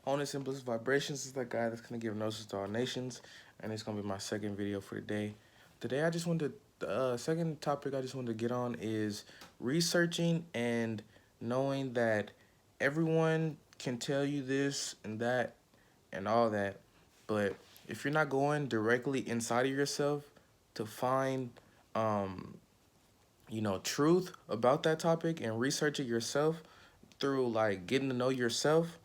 Honest and Bliss Vibrations is that guy that's gonna give gnosis to all nations, and it's gonna be my second video for today. Today, I just wanted to, second topic I just wanted to get on is researching and knowing that everyone can tell you this and that and all that, but if you're not going directly inside of yourself to find, um, truth about that topic and research it yourself through like getting to know yourself,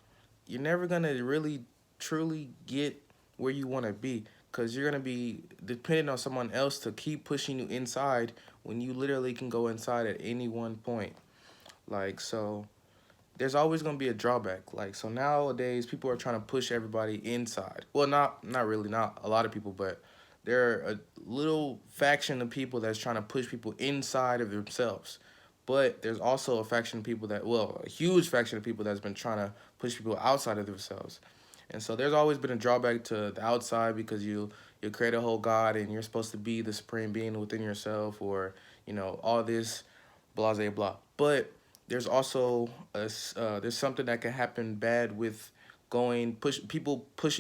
you're never gonna really truly get where you want to be because you're gonna be dependent on someone else to keep pushing you inside when you literally can go inside at any one point. Like, so there's always gonna be a drawback. Like, so nowadays people are trying to push everybody inside. Well, not really, not a lot of people, but there are a little faction of people that's trying to push people inside of themselves. But there's also a faction of people that, well, a huge faction of people that's been trying to push people outside of themselves. And so there's always been a drawback to the outside because you create a whole God and you're supposed to be the supreme being within yourself, or all this blah blah blah. But there's also there's something that can happen bad with pushing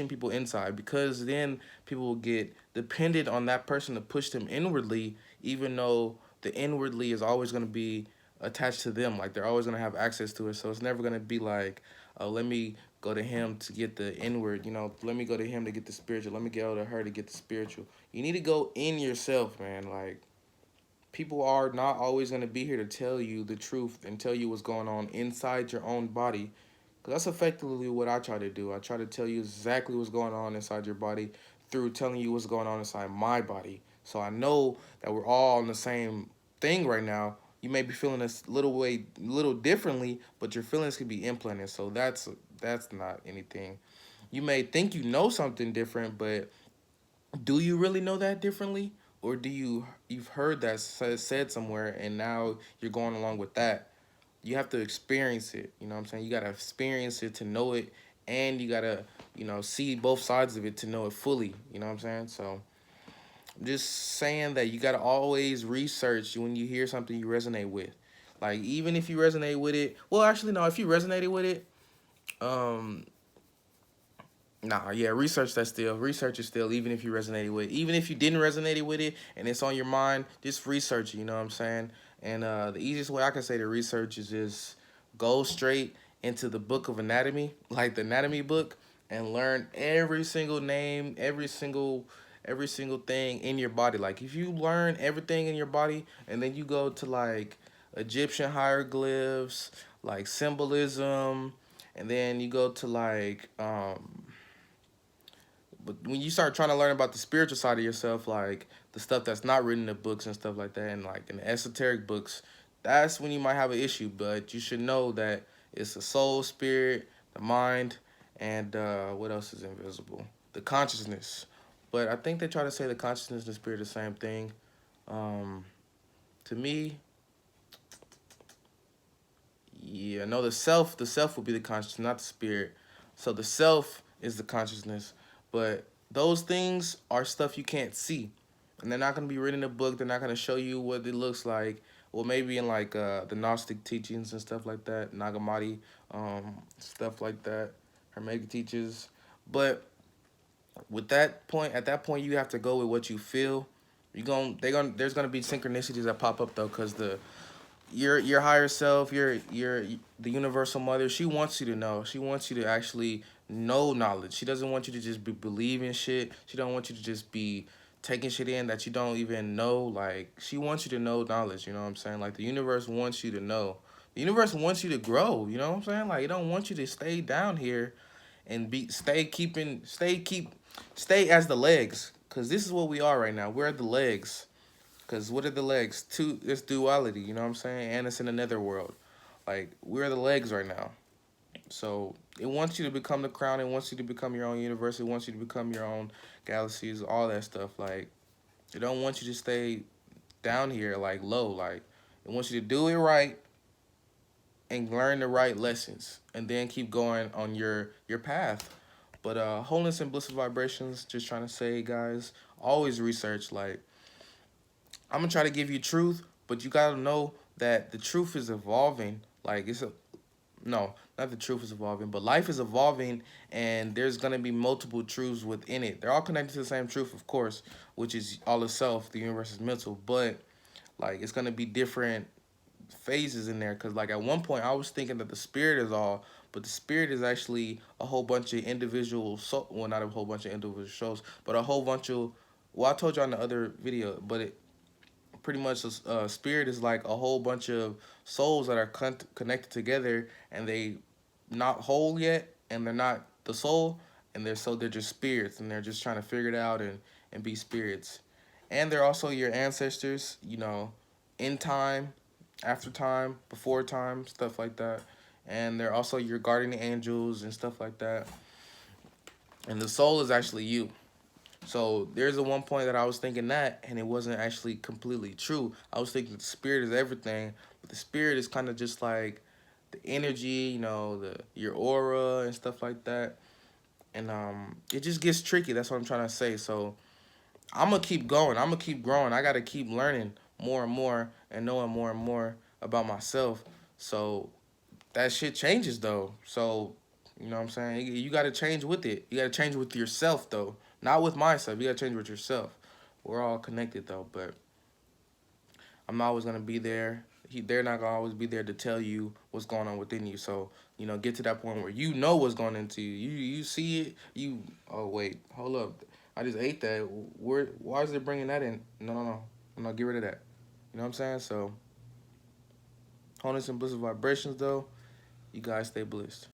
people inside, because then people will get dependent on that person to push them inwardly, even though the inwardly is always going to be attached to them. Like, they're always going to have access to it, so it's never going to be like, let me go to him to get the inward, let me go to him to get the spiritual, let me go to her to get the spiritual. You need to go in yourself, man. Like, people are not always going to be here to tell you the truth and tell you what's going on inside your own body. Because that's effectively what I try to do. I try to tell you exactly what's going on inside your body through telling you what's going on inside my body. So I know that we're all on the same thing right now. You may be feeling this little differently, but your feelings can be implanted. So that's not anything. You may think you know something different, but do you really know that differently, or you've heard that said somewhere and now you're going along with that? You have to experience it. You know what I'm saying? You got to experience it to know it, and you got to see both sides of it to know it fully. You know what I'm saying? So I'm just saying that you got to always research when you hear something you resonate with. Like, even if you resonate with it, well, actually no, if you resonated with it, um nah, yeah, research is still, even if you resonated with it. Even if you didn't resonate with it and it's on your mind, just research it, you know what I'm saying? And the easiest way I can say to research is just go straight into the book of anatomy, like the anatomy book, and learn every single name, every single thing in your body. Like, if you learn everything in your body and then you go to like Egyptian hieroglyphs, like symbolism, and then you go to like but when you start trying to learn about the spiritual side of yourself, like the stuff that's not written in the books and stuff like that, and like in the esoteric books, that's when you might have an issue. But you should know that it's the soul, spirit, the mind, and what else is invisible? The consciousness. But I think they try to say the consciousness and the spirit are the same thing. Um, to me, yeah, no, the self will be the consciousness, not the spirit. So the self is the consciousness, but those things are stuff you can't see, and they're not gonna be written in a book. They're not gonna show you what it looks like. Well, maybe in like the Gnostic teachings and stuff like that, Nagamati, stuff like that, Hermetic teaches. But at that point, you have to go with what you feel. There's gonna be synchronicities that pop up though, cause your higher self, your the universal mother, she wants you to know. She wants you to actually know knowledge. She doesn't want you to just be believing shit. She don't want you to just be taking shit in that you don't even know. Like, she wants you to know knowledge, you know what I'm saying? Like, the universe wants you to know. The universe wants you to grow, you know what I'm saying? Like, it don't want you to stay down here and stay as the legs. Cause this is what we are right now. We're the legs. Cause what are the legs? It's duality, you know what I'm saying? And it's in another world. Like, we're the legs right now. So it wants you to become the crown. It wants you to become your own universe. It wants you to become your own galaxies, all that stuff. Like, it don't want you to stay down here, like, low. Like, it wants you to do it right and learn the right lessons, and then keep going on your path. But wholeness and blissful vibrations, just trying to say, guys, always research. Like, I'm gonna try to give you truth, but you gotta know that the truth is evolving. Like, it's a no, not the truth is evolving, but life is evolving, and there's gonna be multiple truths within it. They're all connected to the same truth, of course, which is all itself. The universe is mental, but like it's gonna be different phases in there. Cause like at one point I was thinking that the spirit is all, but the spirit is actually a whole bunch of individual soul. Well, not a whole bunch of individual souls, but a whole bunch of. Well, I told you on the other video, but it pretty much spirit is like a whole bunch of souls that are connected together, and they not whole yet, and they're not the soul, and they're just spirits, and they're just trying to figure it out and be spirits, and they're also your ancestors, you know, in time, after time, before time, stuff like that, and they're also your guardian angels and stuff like that, and the soul is actually you. So there's a one point that I was thinking that, and it wasn't actually completely true. I was thinking the spirit is everything, but the spirit is kind of just like the energy, you know, the your aura and stuff like that. And it just gets tricky. That's what I'm trying to say. So I'm gonna keep going. I'm gonna keep growing. I gotta keep learning more and more and knowing more and more about myself. So that shit changes though. So you know what I'm saying? You gotta change with it. You gotta change with yourself though. Not with myself. You gotta change with yourself. We're all connected though, but I'm not always gonna be there. They're not gonna always be there to tell you what's going on within you. So you know, get to that point where you know what's going into you. You see it. You oh wait, hold up. I just ate that. Where? Why is it bringing that in? No, no, no. No, get rid of that. You know what I'm saying? So, wholeness and blissful vibrations though. You guys stay blessed.